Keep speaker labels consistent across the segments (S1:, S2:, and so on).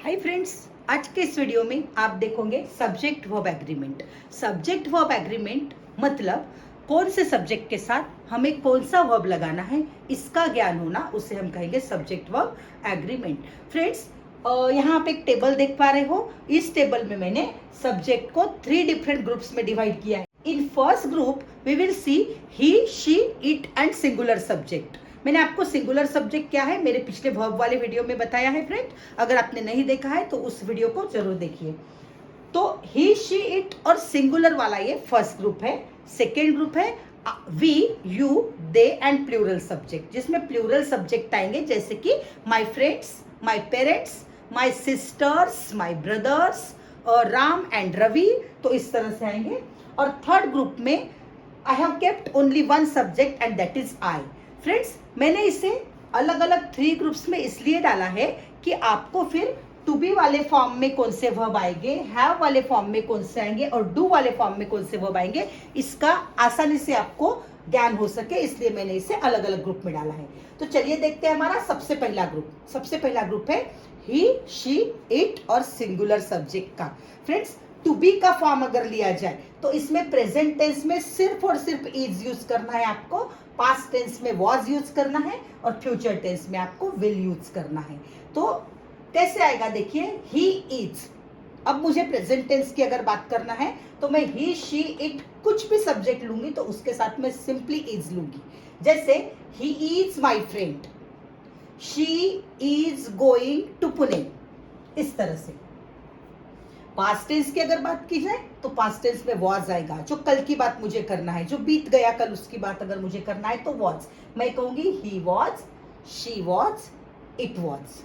S1: Hi friends, आज के इस वीडियो में आप देखोगे subject verb agreement. Subject verb agreement मतलब कौन से सब्जेक्ट के साथ हमें कौन सा वर्ब लगाना है, इसका ज्ञान होना, उसे हम कहेंगे सब्जेक्ट वर्ब एग्रीमेंट। फ्रेंड्स, यहाँ आप एक टेबल देख पा रहे हो। इस टेबल में मैंने सब्जेक्ट को 3 डिफरेंट ग्रुप्स में डिवाइड किया है। In first group we will see he, she, it and singular subject. मैंने आपको सिंगुलर सब्जेक्ट क्या है मेरे पिछले वर्ब वाले वीडियो में बताया है फ्रेंड। अगर आपने नहीं देखा है तो उस वीडियो को जरूर देखिए। तो ही, शी, इट और सिंगुलर वाला ये फर्स्ट ग्रुप है। सेकेंड ग्रुप है we, you, they and plural subject, जिसमें प्लूरल सब्जेक्ट आएंगे जैसे कि my friends, my parents, my sisters, my brothers और राम एंड रवि, तो इस तरह से आएंगे। और थर्ड ग्रुप में I have kept only one subject and that is I. Friends, मैंने इसे अलग अलग 3 ग्रुप्स में इसलिए डाला है कि आपको फिर टू बी वाले फॉर्म में कौन से वर्ब आएंगे, हैव वाले फॉर्म में कौन से आएंगे और डू वाले फॉर्म में कौन से वर्ब आएंगे, इसका आसानी से आपको ज्ञान हो सके, इसलिए मैंने इसे अलग अलग ग्रुप में डाला है। तो चलिए देखते हैं हमारा सबसे पहला ग्रुप। सबसे पहला ग्रुप है ही, शी, इट और सिंगुलर सब्जेक्ट का। फ्रेंड्स, टू बी का फॉर्म अगर लिया जाए तो इसमें प्रेजेंट टेंस में सिर्फ और सिर्फ इज यूज करना है आपको, पास्ट टेंस में वॉज यूज करना है और फ्यूचर टेंस में आपको विल यूज करना है। तो कैसे आएगा देखिए, ही इज। अब मुझे प्रेजेंट टेंस की अगर बात करना है तो मैं ही, शी, इट कुछ भी सब्जेक्ट लूंगी तो उसके साथ में सिंपली इज लूंगी। जैसे he is my friend, she is going to Pune, इस तरह से। पास्ट टेंस की अगर बात की जाए तो पास्ट टेंस में वॉज आएगा, जो कल की बात मुझे करना है, जो बीत गया कल, उसकी बात अगर मुझे करना है तो वॉज। मैं कहूंगी he was, she was, it was.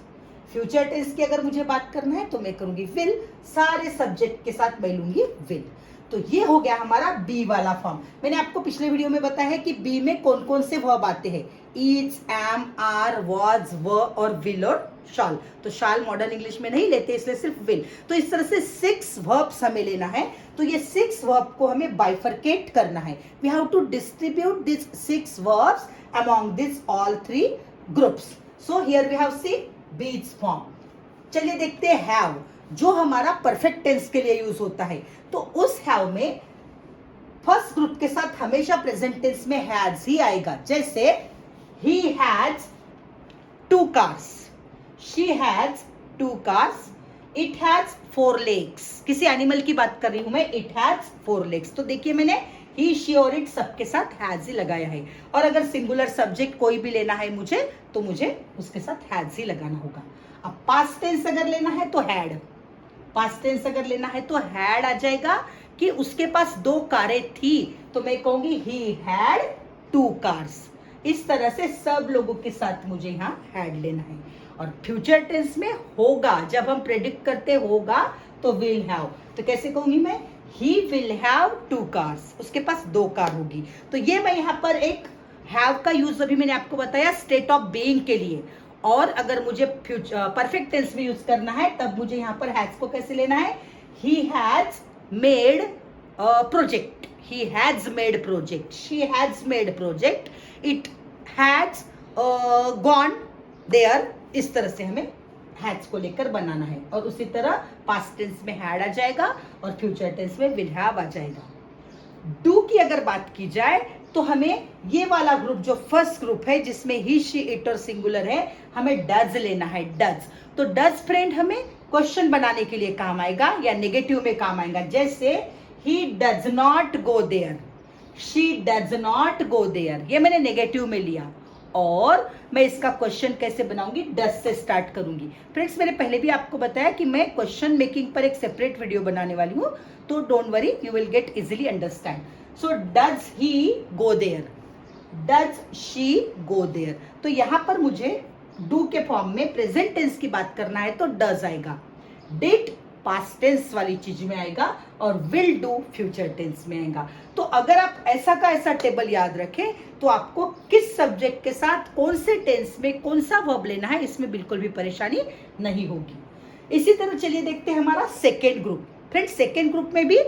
S1: Future tense की अगर मुझे बात करना है तो मैं करूंगी विल, सारे सब्जेक्ट के साथ मैं लूंगी विल। तो ये हो गया हमारा बी वाला फॉर्म। मैंने आपको पिछले वीडियो में बताया है कि बी में कौन कौन से वर्ब आते हैं, इज, एम, आर, वॉज, व और विल और शाल। तो शाल मॉडर्न इंग्लिश में नहीं लेते, इसलिए सिर्फ विल। तो इस तरह से 6 वर्ब्स हमें लेना है। तो ये 6 वर्ब को हमें बाइफरकेट करना है। We have to distribute this 6 verbs among this all 3 groups. So here we have see these form. चलिए देखते हैं हैव, जो हमारा परफेक्ट टेंस के लिए यूज होता है। तो उस हैव में फर्स्ट ग्रुप के साथ हमेशा प्रेजेंट टेंस में हैज ही आएगा। जैसे he has 2 cars, she has 2 cars, it has 4 legs। किसी एनिमल की बात कर रही हूं मैं, it has 4 legs। तो देखिए मैंने he, she और it सबके साथ has ही लगाया है। और अगर सिंगुलर सब्जेक्ट कोई भी लेना है मुझे तो मुझे उसके साथ has ही लगाना होगा। अब पास्ट टेंस अगर लेना है तो had, पास्ट टेंस अगर लेना है तो had आ जाएगा कि उसके पास 2 कारें थी, तो मैं कहूंगी he had 2 cars। इस तरह से सब लोगों के साथ मुझे यहाँ had लेना है। और फ्यूचर टेंस में होगा, जब हम प्रेडिक्ट करते होगा तो विल हैव। तो कैसे कहूंगी मैं, ही विल हैव 2 cars, उसके पास 2 कार होगी। तो ये मैं यहाँ पर एक हैव का यूज अभी मैंने आपको बताया स्टेट ऑफ बीइंग के लिए। और अगर मुझे परफेक्ट टेंस में यूज करना है तब मुझे यहाँ पर हैज को कैसे लेना है, he has made project, he has made project, she has made project, it has gone there. इस तरह से हमें हैज को लेकर बनाना है। और उसी तरह पास्ट टेंस में हैड आ जाएगा और फ्यूचर टेंस में विल हैव आ जाएगा। डू की अगर बात की जाए तो हमें ये वाला ग्रुप, जो फर्स्ट ग्रुप है जिसमें ही, शी, इट और सिंगुलर है, हमें डज लेना है। डज, तो डज फ्रेंड हमें क्वेश्चन बनाने के लिए काम आएगा या नेगेटिव में काम आएगा। जैसे he does not go there, she does not go there, ये मैंने नेगेटिव में लिया। और मैं इसका क्वेश्चन कैसे बनाऊंगी, डज से स्टार्ट करूंगी। फ्रेंड्स, मैंने पहले भी आपको बताया कि मैं क्वेश्चन मेकिंग पर एक सेपरेट वीडियो बनाने वाली हूं, तो don't worry, you will get easily understand. So does he go there, does she go there. तो यहां पर मुझे डू के फॉर्म में प्रेजेंट टेंस की बात करना है तो डज आएगा, डिड पास्ट टेंस वाली चीज में आएगा और विल डू फ्यूचर टेंस में आएगा। तो अगर आप ऐसा का ऐसा टेबल याद रखें तो आपको किस सब्जेक्ट के साथ कौन से टेंस में कौन सा वर्ब लेना है, इसमें बिल्कुल भी परेशानी नहीं होगी। इसी तरह चलिए देखते हैं हमारा second group. Friends, second group में भी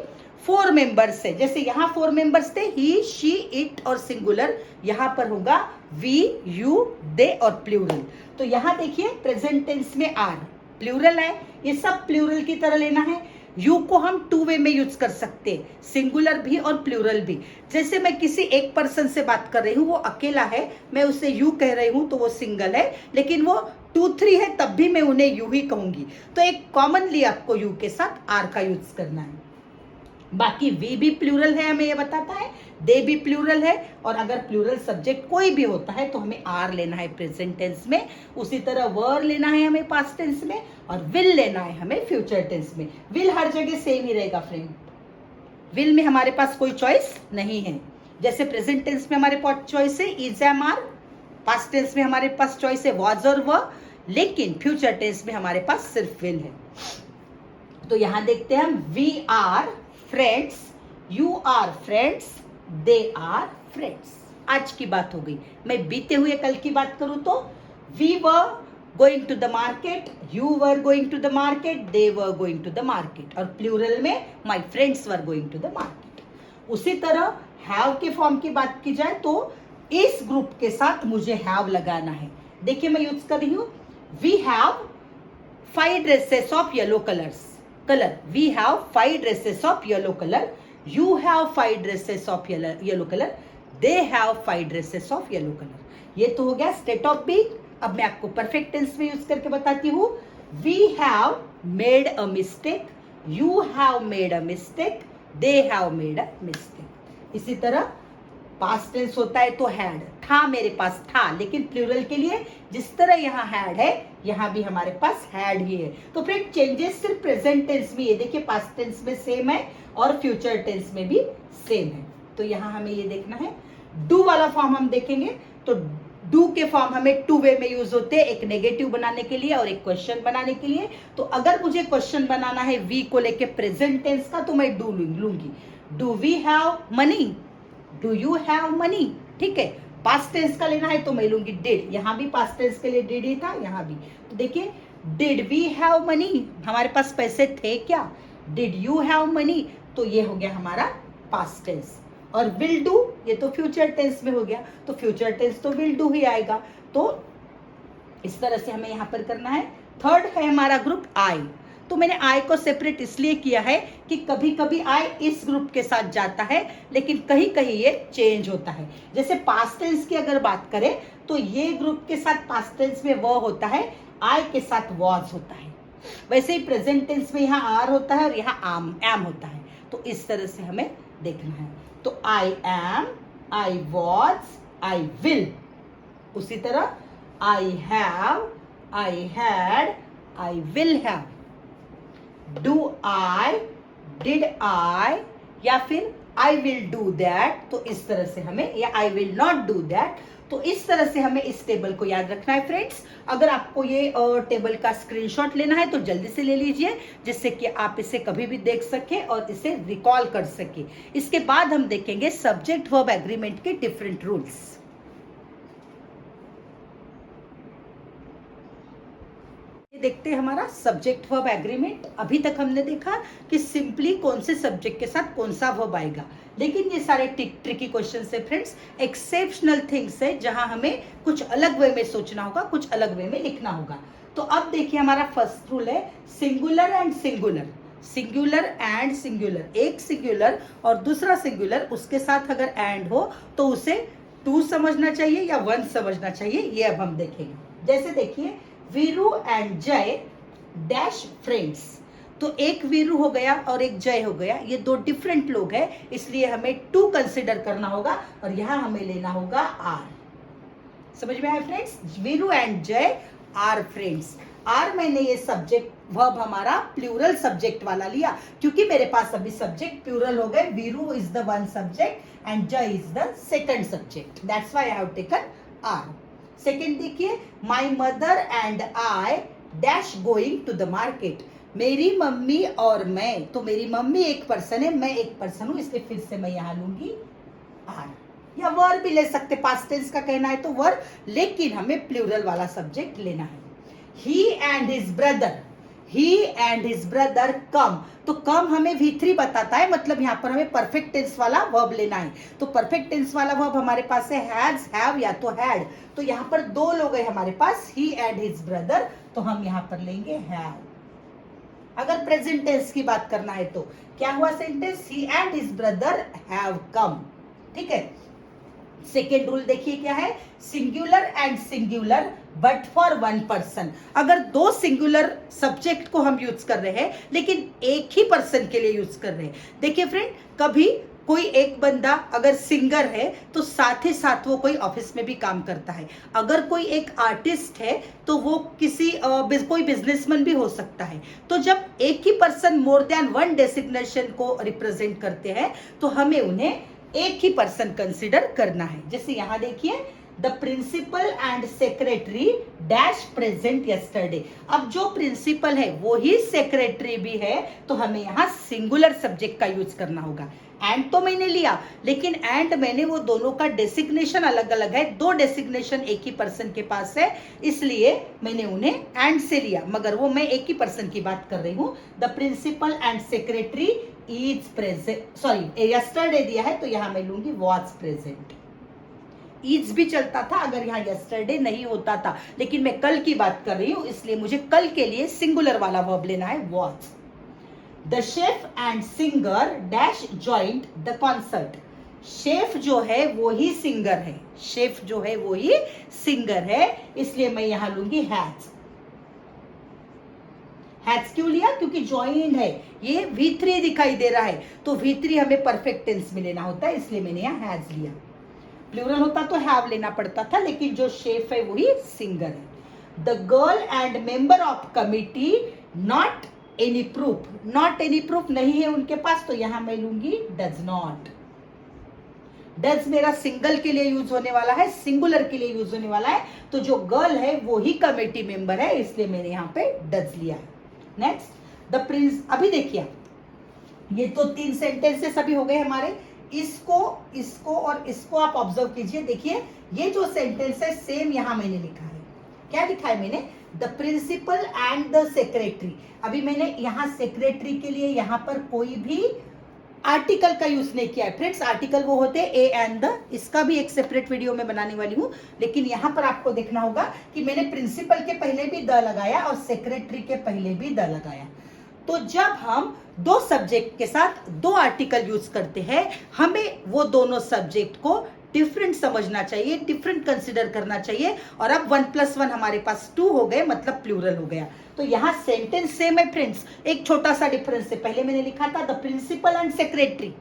S1: 4 मेंबर्स है। जैसे यहाँ 4 मेंबर्स थे, ही, शी, इट और सिंगुलर, यहाँ पर होगा वी, यू, दे और प्लूरल। तो यहाँ देखिए प्रेजेंट टेंस में आर, प्लूरल है, ये सब प्लूरल की तरह लेना है। यू को हम टू वे में यूज कर सकते हैं, सिंगुलर भी और प्लूरल भी। जैसे मैं किसी एक पर्सन से बात कर रही हूँ, वो अकेला है, मैं उसे यू कह रही हूँ तो वो सिंगल है, लेकिन वो 2-3 है तब भी मैं उन्हें यू ही कहूंगी। तो एक कॉमनली आपको यू के साथ आर का यूज करना है। बाकी वी भी प्लूरल है, हमें ये बताता है, दे भी प्लूरल है, और अगर प्लूरल सब्जेक्ट कोई भी होता है तो हमें आर लेना है प्रेजेंट टेंस में। उसी तरह वर लेना है हमें पास्ट टेंस में, और विल लेना है हमें फ्यूचर टेंस में। विल हर जगह सेम ही रहेगा फ्रेंड, विल में हमारे पास कोई चॉइस नहीं है। जैसे प्रेजेंट टेंस में हमारे पास चॉइस है is am are, past tense में हमारे पास चॉइस है वाज और वर, लेकिन फ्यूचर टेंस में हमारे पास सिर्फ विल है। तो यहां देखते हैं हम, we are friends, you are friends, they are friends. आज की बात हो गई। मैं बीते हुए कल की बात करूं तो, we were going to the market, you were going to the market, they were going to the market, और प्लूरल में my friends were going to the market. उसी तरह हैव के फॉर्म की बात की जाए तो इस ग्रुप के साथ मुझे हैव लगाना है। देखिए मैं यूज कर रही हूं, we have 5 dresses of yellow colours, color, we have 5 dresses of yellow color, you have 5 dresses of yellow color, they have 5 dresses of yellow color। ये तो हो गया स्टेट ऑफ बीइंग। अब मैं आपको परफेक्ट टेंस में यूज करके बताती हूँ, we have made a mistake, you have made a mistake, they have made a mistake। इसी तरह पास्ट टेंस होता है तो हैड, था मेरे पास था, लेकिन प्लूरल के लिए जिस तरह यहाँ हैड है, यहाँ भी हमारे पास हैड ही है। तो फ्रेंड चेंजेस सिर्फ प्रेजेंट टेंस में, ये देखिए पास्ट टेंस में सेम है और फ्यूचर टेंस में भी सेम है। तो यहाँ हमें ये देखना है। डू वाला फॉर्म हम देखेंगे तो डू के फॉर्म हमें टू वे में यूज होते हैं, एक नेगेटिव बनाने के लिए और एक क्वेश्चन बनाने के लिए। तो अगर मुझे क्वेश्चन बनाना है वी को लेके प्रेजेंट टेंस का तो मैं डू लूंगी, do we have money, do you have money, ठीक है। पास्ट टेंस का लेना है तो मैं लूंगी डिड, यहां भी पास्ट टेंस के लिए डिड ही था, यहां भी। तो देखिए डिड वी हैव मनी, हमारे पास पैसे थे क्या, डिड यू हैव मनी, तो ये हो गया हमारा पास्ट टेंस। और विल डू, ये तो फ्यूचर टेंस में हो गया, तो फ्यूचर टेंस तो विल डू ही आएगा। तो इस तरह से हमें यहां पर करना है। थर्ड है हमारा ग्रुप आई। तो मैंने आई को सेपरेट इसलिए किया है कि कभी कभी आई इस ग्रुप के साथ जाता है, लेकिन कहीं कहीं ये चेंज होता है। जैसे पास्ट टेंस की अगर बात करें तो ये ग्रुप के साथ पास्ट टेंस में वो होता है, आई के साथ वॉज होता है। वैसे ही प्रेजेंट टेंस में यहाँ आर होता है और यहाँ एम होता है। तो इस तरह से हमें देखना है। तो I am, I was, I will. उसी तरह I have, I had, I will have. Do I, did I, या फिर आई विल डू दैट। तो इस तरह से हमें, या I will not do that. तो इस तरह से हमें इस टेबल को याद रखना है फ्रेंड्स। अगर आपको ये टेबल का स्क्रीनशॉट लेना है तो जल्दी से ले लीजिए, जिससे कि आप इसे कभी भी देख सके और इसे रिकॉल कर सके। इसके बाद हम देखेंगे सब्जेक्ट वर्ब एग्रीमेंट के डिफरेंट रूल्स। देखते हैं हमारा सब्जेक्ट वर्ब एग्रीमेंट। अभी तक हमने देखा कि सिंपली कौन से सब्जेक्ट के साथ कौन सा वर्ब आएगा, लेकिन ये सारे ट्रिकी क्वेश्चन है फ्रेंड्स, एक्सेप्शनल थिंग्स है जहां हमें कुछ अलग वे में सोचना होगा, कुछ अलग वे में लिखना होगा। तो अब देखिए हमारा फर्स्ट रूल है singular and singular, singular and singular. एक सिंगुलर और दूसरा सिंगुलर, उसके साथ अगर एंड हो तो उसे टू समझना चाहिए या वन समझना चाहिए, ये अब हम देखेंगे। जैसे देखिए वीरू एंड जय डैश फ्रेंड्स। तो एक वीरू हो गया और एक जय हो गया, ये दो डिफरेंट लोग हैं, इसलिए हमें टू कंसिडर करना होगा और यहां हमें लेना होगा आर। समझ में आया फ्रेंड्स? वीरू एंड जय आर फ्रेंड्स। आर मैंने ये सब्जेक्ट वर्ब हमारा प्लूरल सब्जेक्ट वाला लिया, क्योंकि मेरे पास अभी सब्जेक्ट प्लूरल हो गए। Veeru is the one subject and Jai is the second subject, that's why I have taken are. Second देखिए, my mother and I dash going to the market. मेरी मम्मी और मैं, तो मेरी मम्मी एक पर्सन है, मैं एक पर्सन हूं, इसलिए फिर से मैं यहां लूंगी आर। या वर भी ले सकते, पास्ट टेंस का कहना है तो वर, लेकिन हमें प्लूरल वाला सब्जेक्ट लेना है। He and his brother, he and his brother come, तो कम हमें V3 बताता है, मतलब यहाँ पर हमें परफेक्ट टेंस वाला वर्ब लेना है। तो परफेक्ट टेंस वाला वर्ब हमारे पास है हैज, हैव या तो हैड। तो यहाँ पर दो लोग हैं हमारे पास, ही एंड हिज ब्रदर, तो हम यहाँ पर लेंगे हैव। अगर प्रेजेंट टेंस की बात करना है तो क्या हुआ sentence, he and his brother have come. ठीक है। सेकेंड रूल देखिए क्या है, singular and singular but for one person. अगर दो सिंगुलर सब्जेक्ट को हम यूज कर रहे हैं लेकिन एक ही पर्सन के लिए यूज कर रहे हैं। देखिए फ्रेंड, कभी कोई एक बंदा अगर सिंगर है तो साथ ही साथ वो कोई ऑफिस में भी काम करता है। अगर कोई एक आर्टिस्ट है तो वो किसी कोई बिजनेसमैन भी हो सकता है। तो जब एक ही person more than one designation को रिप्रेजेंट करते हैं तो हमें उन्हें एक ही पर्सन कंसिडर करना है। जैसे यहां देखिए, the principal and secretary dash present yesterday. अब जो प्रिंसिपल है वो ही सेक्रेटरी भी है, तो हमें यहाँ सिंगुलर सब्जेक्ट का यूज करना होगा। एंड तो मैंने लिया, लेकिन एंड मैंने वो दोनों का डेसिग्नेशन अलग अलग है, दो डेसिग्नेशन एक ही पर्सन के पास है, इसलिए मैंने उन्हें एंड से लिया, मगर वो मैं एक ही पर्सन की बात कर रही हूं। The principal and secretary is present, sorry yesterday दिया है तो यहां मैं लूंगी वॉज प्रेजेंट। इज भी चलता था अगर यहाँ यस्टरडे नहीं होता था, लेकिन मैं कल की बात कर रही हूं, इसलिए मुझे कल के लिए सिंगुलर वाला वर्ब लेना है, was. The chef and singer dash joint the concert. Chef जो है वो ही सिंगर है, शेफ जो है वो ही सिंगर है, इसलिए मैं यहां लूंगी हैज। हैज क्यों लिया, क्योंकि ज्वाइंट है, ये V3 दिखाई दे रहा है, तो V3 हमें परफेक्ट टेंस में लेना होता है, इसलिए मैंने यहाँ हैज लिया। प्लूरल होता तो हैव लेना पड़ता था, लेकिन जो शेफ है वही सिंगर है। The girl and member of committee not any proof. Not any proof नहीं है उनके पास, तो यहां मैं लूंगी डज नॉट। डज मेरा सिंगल के लिए यूज होने वाला है, सिंगुलर के लिए यूज होने वाला है, तो जो गर्ल है वो ही कमेटी मेंबर है, इसलिए मैंने यहाँ पे डज लिया। Next, the Prince. अभी देखिए, ये तो 3 सेंटेंसेस अभी हो गए हमारे। इसको, इसको और इसको आप ऑब्जर्व कीजिए। देखिए, ये जो सेंटेंस है सेम यहां मैंने लिखा है। क्या लिखा है मैंने, the principal and the secretary. अभी मैंने यहां सेक्रेटरी के लिए यहां पर कोई भी आर्टिकल का यूज नहीं किया है। फ्रेंड्स, आर्टिकल वो होते हैं ए एंड द, इसका भी एक सेपरेट वीडियो में बनाने वाली हूं, लेकिन यहां पर आपको देखना होगा कि मैंने प्रिंसिपल के पहले भी द लगाया और सेक्रेटरी के पहले भी द लगाया। तो जब हम दो सब्जेक्ट के साथ दो आर्टिकल यूज करते हैं, हमें वो दोनों सब्जेक्ट को डिफरेंट समझना चाहिए, डिफरेंट कंसिडर करना चाहिए। और अब 1+1 हमारे पास 2 हो गए, मतलब प्लूरल हो गया। तो यहाँ सेंटेंस सेम है फ्रेंड्स, एक छोटा सा डिफरेंस है। पहले मैंने लिखा था द प्रिंसिपल एंड सेक्रेटरी,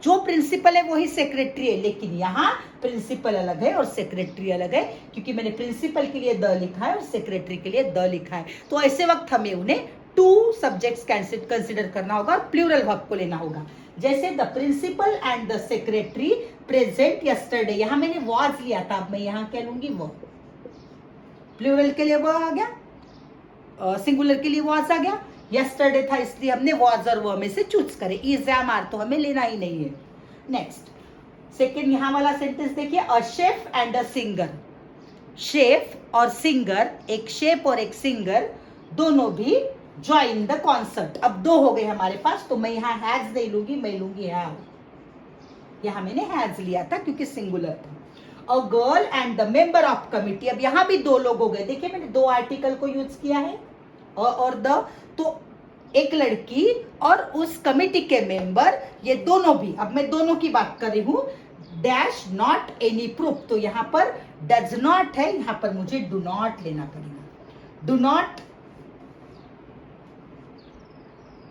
S1: जो प्रिंसिपल है वही सेक्रेटरी है, लेकिन यहाँ प्रिंसिपल अलग है और सेक्रेटरी अलग है, क्योंकि मैंने प्रिंसिपल के लिए द लिखा है और सेक्रेटरी के लिए द लिखा है। तो ऐसे वक्त हमें उन्हें 2 सब्जेक्ट्स कंसिडर करना होगा और प्लूरल वर्ब को लेना होगा। जैसे the principal and the secretary present yesterday, यहां मैंने वॉज लिया था, अब मैं यहां क्या लूंगी, वो। प्लूरल के लिए वो आ गया, सिंगुलर के लिए वॉज आ गया। यस्टरडे था इसलिए हमने वॉज और वो में से चूज करे। इज एम आर तो हमें लेना ही नहीं है। नेक्स्ट, सेकेंड यहां वाला सेंटेंस देखिए, a chef and a singer. Chef और सिंगर, एक शेफ और एक सिंगर, दोनों भी ज्वाइन द कॉन्सर्ट। अब 2 हो गए हमारे पास, तो मैं यहाँ हैज नहीं लूंगी, मैं लूंगी हैव। यहाँ मैंने हैज लिया था क्योंकि सिंगुलर था। A girl and the member of committee, अब यहाँ भी 2 लोग हो गए। देखिए, मैंने 2 आर्टिकल को यूज किया है, अ और द, तो एक लड़की और उस कमिटी के मेंबर, ये दोनों भी, अब मैं दोनों की बात कर रही हूं। डैश नॉट एनी प्रूफ, तो यहाँ पर डज नॉट है, यहाँ पर मुझे डू नॉट लेना पड़ेगा। डू नॉट,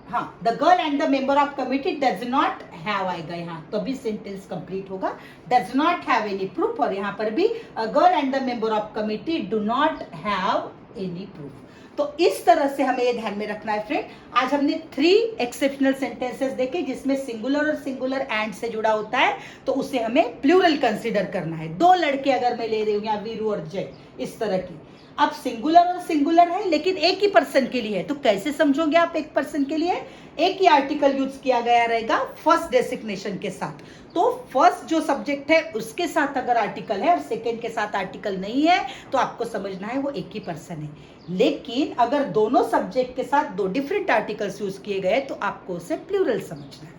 S1: हाँ, the girl and the member of committee does not have आएगा यहाँ, तो भी सेंटेंस कंप्लीट होगा। Does not have any proof, और यहाँ पर भी girl and the member of committee do not have any proof. तो इस तरह से हमें ये ध्यान में रखना है फ्रेंड। आज हमने 3 एक्सेप्शनल सेंटेंसेस देखे जिसमें सिंगुलर और सिंगुलर एंड से जुड़ा होता है, तो उसे हमें प्लूरल कंसीडर करना है। 2 लड़के अगर मैं ले रही हूँ, या वीरू और जय, इस तरह की। अब सिंगुलर और सिंगुलर है लेकिन एक ही पर्सन के लिए है, तो कैसे समझोगे आप एक पर्सन के लिए? एक ही आर्टिकल यूज किया गया रहेगा फर्स्ट डेसिग्नेशन के साथ। तो फर्स्ट जो सब्जेक्ट है उसके साथ अगर आर्टिकल है और सेकेंड के साथ आर्टिकल नहीं है तो आपको समझना है वो एक ही पर्सन है। लेकिन अगर दोनों सब्जेक्ट के साथ दो डिफरेंट आर्टिकल्स यूज किए गए तो आपको उसे प्लूरल समझना है।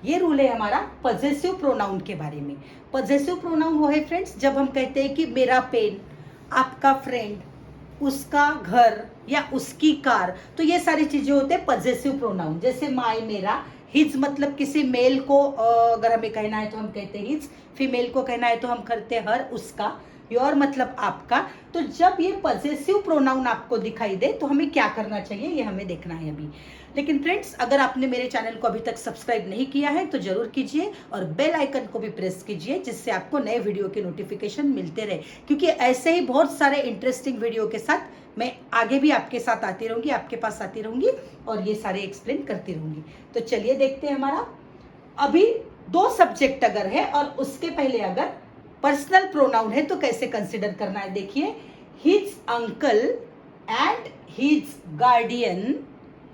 S1: ये रूल है हमारा पजेसिव प्रोनाउन के बारे में। पजेसिव प्रोनाउन वो है फ्रेंड्स जब हम कहते हैं कि मेरा पेन, आपका फ्रेंड, उसका घर या उसकी कार, तो ये सारी चीजें होते हैं पजेसिव प्रोनाउन। जैसे माय, मेरा, हिज मतलब किसी मेल को अगर हमें कहना है तो हम कहते हैं हिज, फीमेल को कहना है तो हम करते हैं हर, उसका, योर मतलब आपका। तो जब ये पजेसिव प्रोनाउन आपको दिखाई दे तो हमें क्या करना चाहिए ये हमें देखना है अभी। लेकिन फ्रेंड्स अगर आपने मेरे चैनल को अभी तक सब्सक्राइब नहीं किया है तो जरूर कीजिए और बेल आइकन को भी प्रेस कीजिए जिससे आपको नए वीडियो के नोटिफिकेशन मिलते रहे, क्योंकि ऐसे ही बहुत सारे इंटरेस्टिंग वीडियो के साथ मैं आगे भी आपके साथ आती रहूंगी, आपके पास आती रहूंगी और ये सारे एक्सप्लेन करती रहूंगी। तो चलिए देखते हैं हमारा अभी दो सब्जेक्ट अगर है और उसके पहले अगर पर्सनल प्रोनाउन है तो कैसे कंसिडर करना है। देखिए, his uncle and his guardian,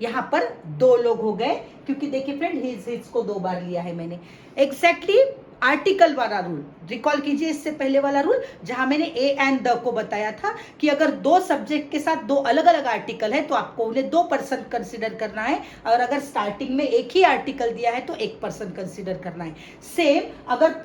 S1: यहां पर दो लोग हो गए क्योंकि देखिए फ्रेंड हिज को दो बार लिया है मैंने। एग्जैक्टली आर्टिकल वाला रूल रिकॉल कीजिए, इससे पहले वाला रूल जहां मैंने ए एंड द को बताया था कि अगर दो सब्जेक्ट के साथ दो अलग अलग आर्टिकल है तो आपको उन्हें दो पर्सन कंसिडर करना है, और अगर स्टार्टिंग में एक ही आर्टिकल दिया है तो एक पर्सन कंसिडर करना है। सेम अगर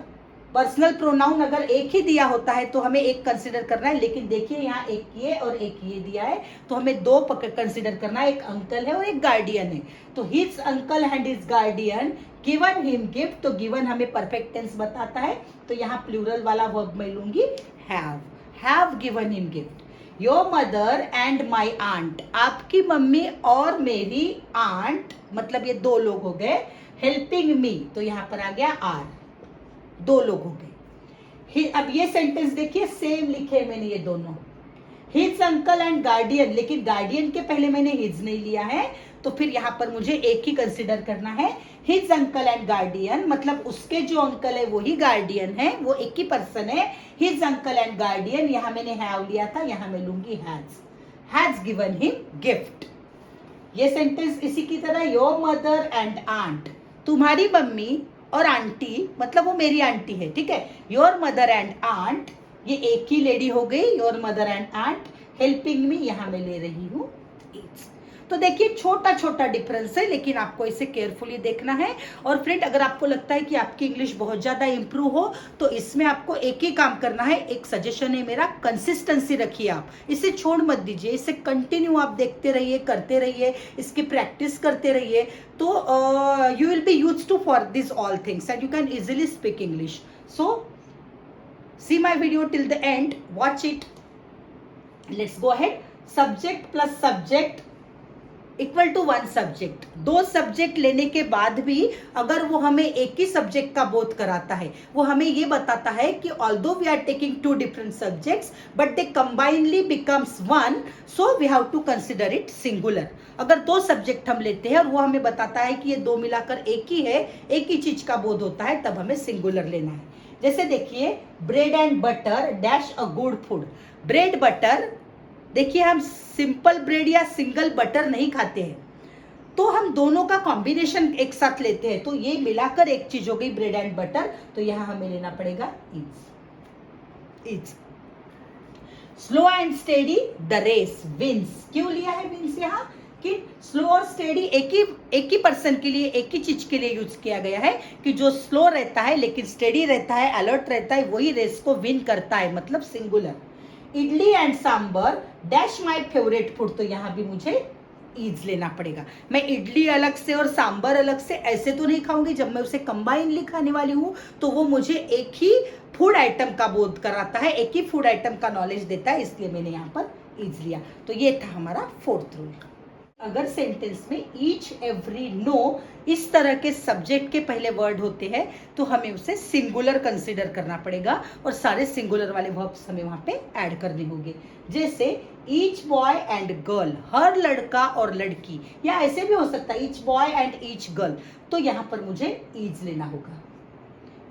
S1: पर्सनल प्रोनाउन अगर एक ही दिया होता है तो हमें एक कंसिडर करना है, लेकिन देखिए यहाँ एक ये और एक ये दिया है तो हमें दो कंसिडर करना है, एक अंकल है और एक गार्डियन है। तो his uncle and his guardian given him gift, तो गिवन हमें परफेक्ट टेंस बताता है तो यहाँ प्लूरल वाला वर्ब मैं लूंगी have given him gift. Your mother and my aunt, आपकी मम्मी और मेरी आंट मतलब ये दो लोग हो गए। हेल्पिंग मी, तो यहाँ पर आ गया आर, दो लोग हो गए। अब ये सेंटेंस देखिए सेम लिखे मैंने ये दोनों, हिज अंकल एंड गार्डियन, लेकिन गार्डियन के पहले मैंने हिज नहीं लिया है तो फिर यहां पर मुझे एक ही कंसिडर करना है। हिज अंकल एंड गार्डियन मतलब उसके जो अंकल है वो ही गार्डियन है, वो एक ही पर्सन है। हिज अंकल एंड गार्डियन, यहां मैंने हैव लिया था, यहां मैं लूंगी हैज गिवन हिम गिफ्ट। ये सेंटेंस इसी की तरह, योर मदर एंड आंट, तुम्हारी मम्मी और आंटी मतलब वो मेरी आंटी है, ठीक है। योर मदर एंड आंट, ये एक ही लेडी हो गई, your mother and aunt. Helping me, यहां मैं ले रही हूं इट्स। तो देखिए छोटा छोटा डिफरेंस है लेकिन आपको इसे केयरफुली देखना है। और फ्रेंड अगर आपको लगता है कि आपकी इंग्लिश बहुत ज्यादा इंप्रूव हो तो इसमें आपको एक ही काम करना है, एक सजेशन है मेरा, कंसिस्टेंसी रखिए आप, इसे छोड़ मत दीजिए, इसे कंटिन्यू आप देखते रहिए, करते रहिए, इसकी प्रैक्टिस करते रहिए, तो you will be used to for this all things and you can easily speak English. So see my video till the end, watch it, let's go ahead। Subject plus subject equal to one subject, दो subject लेने के बाद भी अगर वो हमें एक ही subject का बोध कराता है, वो हमें ये बताता है कि although we are taking two different subjects but they combinely becomes one, so we have to consider it singular. अगर दो सब्जेक्ट हम लेते हैं और वो हमें बताता है कि ये दो मिलाकर एक ही है, एक ही चीज का बोध होता है, तब हमें सिंगुलर लेना है। जैसे देखिए, bread and butter dash a good food. Bread butter, देखिए हम सिंपल ब्रेड या सिंगल बटर नहीं खाते हैं, तो हम दोनों का कॉम्बिनेशन एक साथ लेते हैं, तो ये मिलाकर एक चीज हो गई ब्रेड एंड बटर। तो यहां हमें लेना पड़ेगा is. Slow and steady the race wins, क्यों लिया है विंस यहाँ कि स्लो और स्टेडी एक ही पर्सन के लिए, एक ही चीज के लिए यूज किया गया है कि जो स्लो रहता है लेकिन स्टेडी रहता है, अलर्ट रहता है, वही रेस को विन करता है, मतलब singular. Idli and sambar dash my favourite food, तो यहां भी मुझे ईज लेना पड़ेगा। मैं इडली अलग से और सांबर अलग से ऐसे तो नहीं खाऊंगी, जब मैं उसे कंबाइनली खाने वाली हूं तो वो मुझे एक ही फूड आइटम का बोध कराता है, एक ही फूड आइटम का नॉलेज देता है, इसलिए मैंने यहाँ पर ईज लिया। तो ये था हमारा फोर्थ रूल। अगर सेंटेंस में ईच, एवरी, नो इस तरह के सब्जेक्ट के पहले वर्ड होते हैं तो हमें उसे सिंगुलर कंसीडर करना पड़ेगा और सारे सिंगुलर वाले वर्ब्स हमें वहां पे ऐड करने होंगे। जैसे ईच बॉय एंड गर्ल, हर लड़का और लड़की, या ऐसे भी हो सकता है each boy and each girl, तो यहाँ पर मुझे ईज लेना होगा,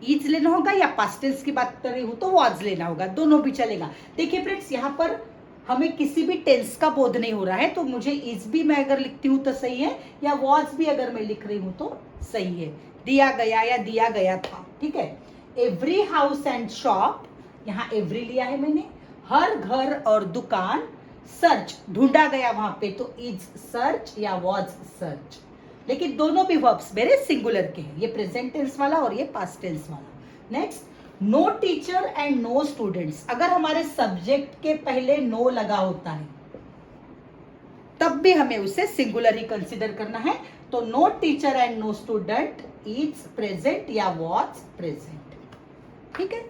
S1: ईज लेना होगा, या पास्ट टेंस की बात कर रही हूं तो वॉज लेना होगा, दोनों भी चलेगा। देखिए फ्रेंड्स, यहाँ पर हमें किसी भी टेंस का बोध नहीं हो रहा है, तो मुझे इज भी मैं अगर लिखती हूँ तो सही है, या वॉज भी अगर मैं लिख रही हूँ तो सही है। दिया गया या दिया गया था, ठीक है। एवरी हाउस एंड शॉप, यहाँ एवरी लिया है मैंने। हर घर और दुकान, सर्च ढूंढा गया वहां पे, तो इज सर्च या वॉज सर्च। लेकिन दोनों भी वर्ब्स मेरे सिंगुलर के हैं, ये प्रेजेंट टेंस वाला और ये पास्ट टेंस वाला। Next, no teacher and no students. अगर हमारे सब्जेक्ट के पहले नो लगा होता है तब भी हमें उसे सिंगुलर ही कंसिडर करना है। तो no teacher and no student is present या वॉज प्रेजेंट, ठीक है।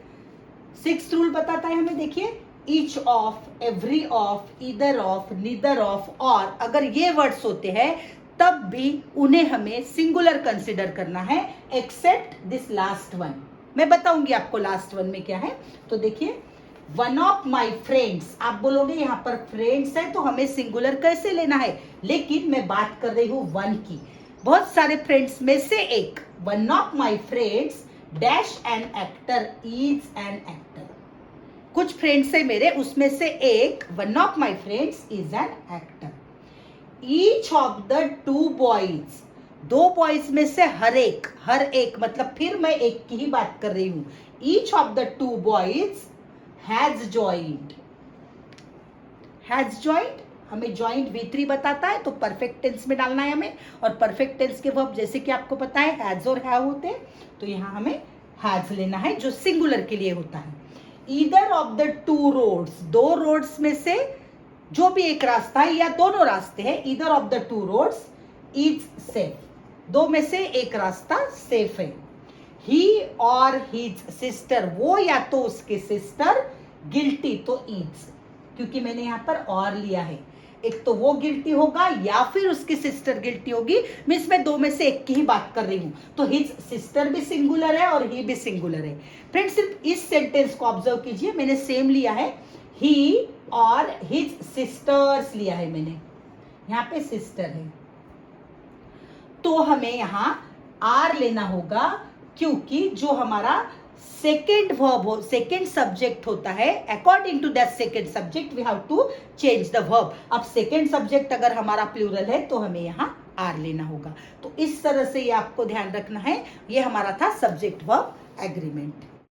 S1: 6th रूल बताता है हमें, देखिए, each of, every of, either of, neither of, और अगर ये वर्ड्स होते हैं तब भी उन्हें हमें सिंगुलर कंसिडर करना है, एक्सेप्ट दिस लास्ट वन। मैं बताऊंगी आपको लास्ट वन में क्या है। तो देखिए, वन ऑफ माई फ्रेंड्स, आप बोलोगे यहाँ पर फ्रेंड्स है तो हमें सिंगुलर कैसे लेना है, लेकिन मैं बात कर रही हूं वन की। बहुत सारे फ्रेंड्स में से एक, one of my friends dash an actor is an actor. कुछ फ्रेंड्स है मेरे, उसमें से एक, one of my friends is an actor. Each of the to boys, दो बॉयज में से हर एक मतलब फिर मैं एक की ही बात कर रही हूं। Each of the to boys has joined. Has joined हमें ज्वाइंट V3 बताता है, तो परफेक्ट टेंस में डालना है हमें। और परफेक्ट टेंस के वर्ब जैसे कि आपको पता है हैज और हैव होते हैं, तो यहां हमें हैज लेना है जो सिंगुलर के लिए होता है। Either of the two roads, दो रोड्स में से जो भी एक रास्ता है या दोनों रास्ते हैं, either of the two roads is safe, दो में से एक रास्ता सेफ है। ही और हिज सिस्टर, वो या तो उसके सिस्टर, गिल्टी तो इज, क्योंकि मैंने यहां पर और लिया है, एक तो वो गिल्टी होगा या फिर उसकी सिस्टर गिल्टी होगी, मीन्स मैं दो में से एक की ही बात कर रही हूं। तो हिज सिस्टर भी सिंगुलर है और ही भी सिंगुलर है। फ्रेंड्स, सिर्फ इस सेंटेंस को ऑब्जर्व कीजिए, मैंने सेम लिया है, ही और हिज सिस्टर्स लिया है मैंने, यहां पे सिस्टर है, तो हमें यहां आर लेना होगा, क्योंकि जो हमारा सेकेंड वर्ब हो, सेकेंड सब्जेक्ट होता है, according to that second subject we have to change the verb. अब सेकेंड सब्जेक्ट अगर हमारा प्लूरल है तो हमें यहाँ आर लेना होगा। तो इस तरह से ये आपको ध्यान रखना है। ये हमारा था सब्जेक्ट वर्ब एग्रीमेंट।